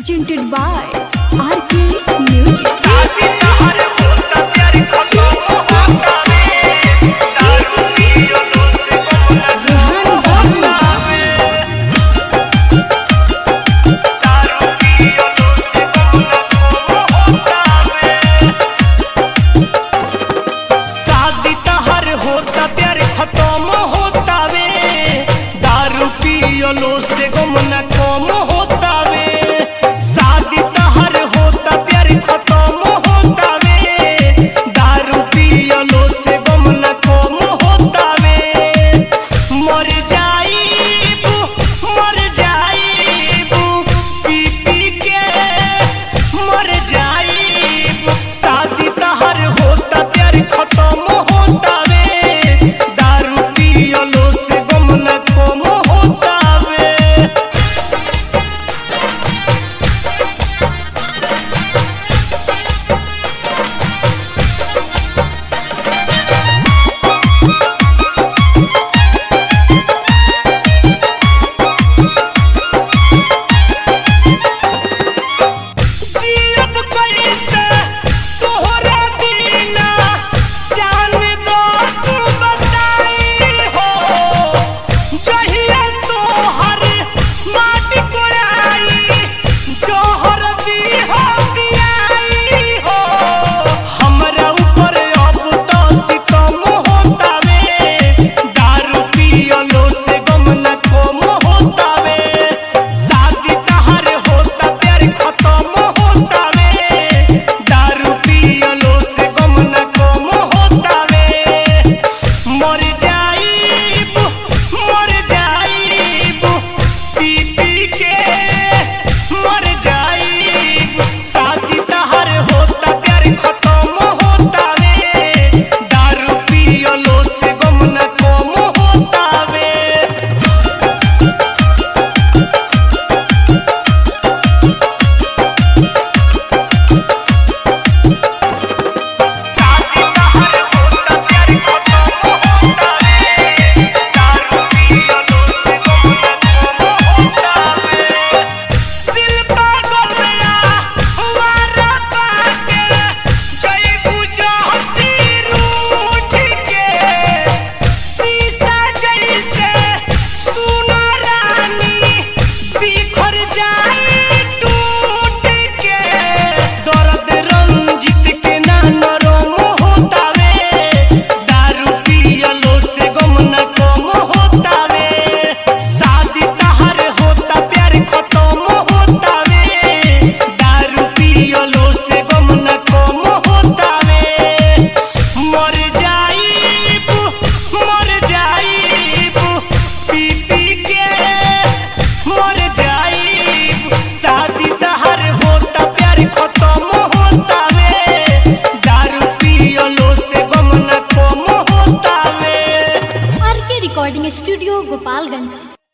presented by RK Music. से गम न कम होता वे शादी तहर होता प्यार खत्म होता वे दारू पियलो से गम न कम होता वे मर जाइबू पी पी के मर जाइबू शादी तहर होता प्यार खत्म होता वे दारू पियलो से गम न कम होता RK Recording Studio, Gopalganj.